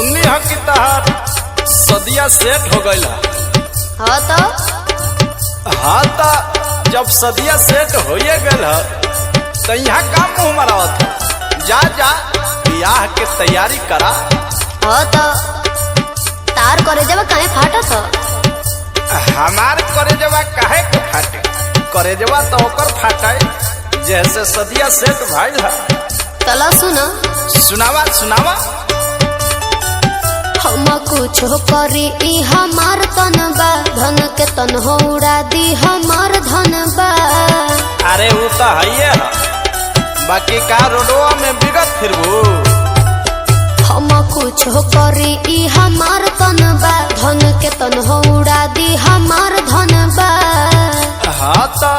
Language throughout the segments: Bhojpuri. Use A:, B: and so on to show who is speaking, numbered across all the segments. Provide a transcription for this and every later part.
A: सुननी है कि तहार सदिया सेट हो गई।
B: हाँ तो
A: हाँ तो जब सदिया सेट हो गल तो यहाँ का मुँह मरावत है। जा जा ब्याह के तैयारी करा।
B: हाँ तो तार करे जब कहे फाटत हो।
A: हमार करे जवा काहे को फाटे, करे जवा तो ओकर फाटे जैसे सदिया सेट भाई है।
B: तला सुना
A: सुनावा सुनावा।
B: हम कुछ करी ई हमार तन बा, धन के तन हो उड़ा दी हमार धन बा।
A: अरे वो तो है बाकी का रोडवा में बिगत फिरबू।
B: हम कुछ करी ई हमार तन बा, धन के तन हो उड़ा दी हमार धन बा।
A: हाँ तो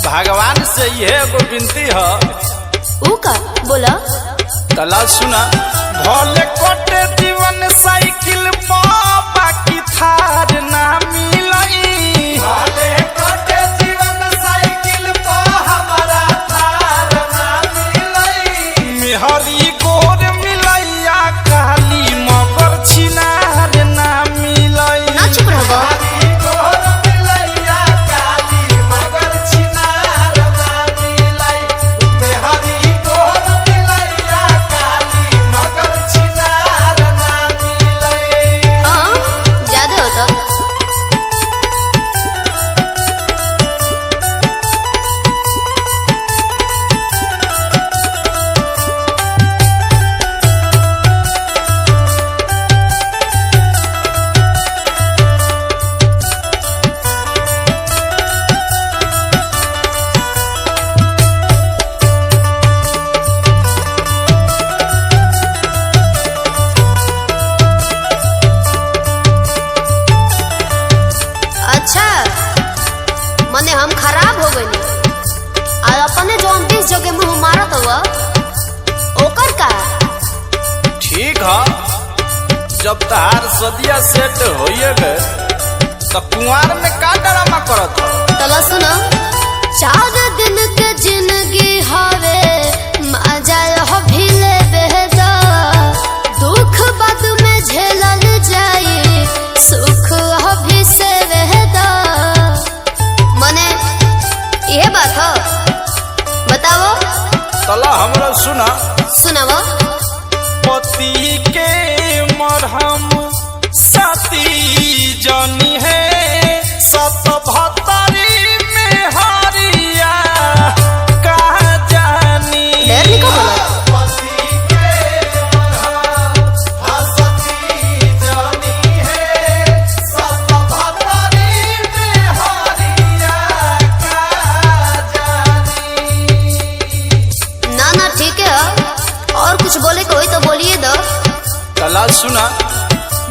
A: भगवान से यह एगो विनती है।
B: ऊ का बोला
A: तला सुना। भले कोटे जीवन साइकिल बाकी थार ना मिलई। भले कोटे जीवन साइकिल हमारा थार ना मिलई। मेहरी गोर मिलैया काली मगर छिनार ना मिलई।
B: ना चुप रहो। मने हम खराब हो गई और अपने जो 29 जगह मुँह मारत हुआ ओकर का।
A: ठीक है जब तहार सदिया सेट हो गए तो कुंवार में का ड्रामा करत हो।
B: तला सुना। 4 दिन के जिंदगी हवे मजा हो भिले बेहदा, दुख बाद में झेलल जाई सुख हो भी से बेहदा। मने ये बात हो बताओ।
A: तला हमरा सुना
B: सुनाओ।
A: पति के मरहम सती जानी है सत भतरी में हरिया का जानी।
B: डर निको बोला। और कुछ बोले कोई तो बोलिए दो।
A: कला सुना।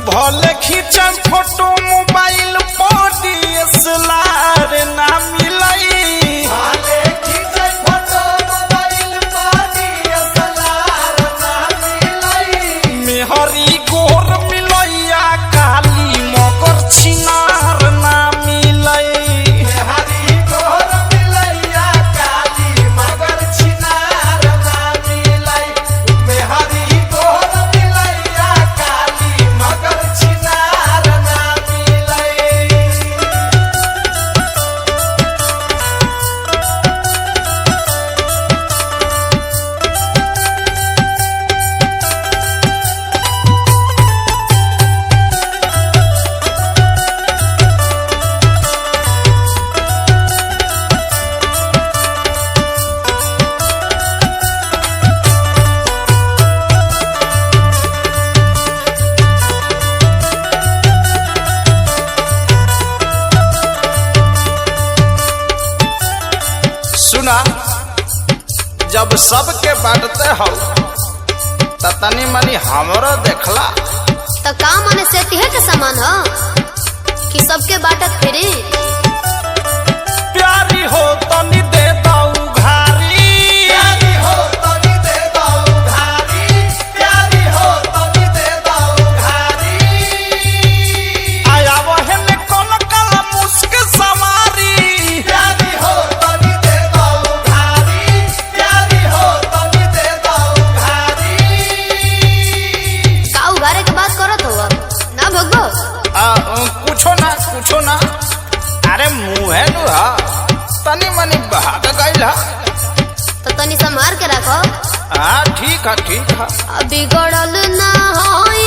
A: भले खींचा फोटो मोबाइल पर DSLR ना मिलई। भले खींचा फोटो मोबाइल पर DSLR ना मिलई। मेहरी गोर मिलैया काली मगर छिनार ना मिलई। मेहरी गोर मिलैया काली मगर छिनार ना मिलई। मेहरी गोर मिलैया काली मगर छिनार ना मिलई। सुना। जब सबके बांटते हो तो तनी मनी हमरो देखला।
B: तो काम मने सेतिहे के समान हो कि सबके बाटत फिरी।
A: प्यारी हो तनी दे दाऊ घारी। प्यारी हो तनी दे दाऊ घारी। प्यारी हो तनी दे दाऊ घारी। आया वहन कोन कला मुस्क सवारी। प्यारी हो तनी दे दाऊ घारी। प्यारी हो तनी दे दाऊ घारी।
B: का उगारे के बाद
A: कुछो ना अरे मुँहे नु तनी मनी भाग गइल
B: तो तनी संभार के रखो।
A: ठीक है
B: बिगड़ल ना होई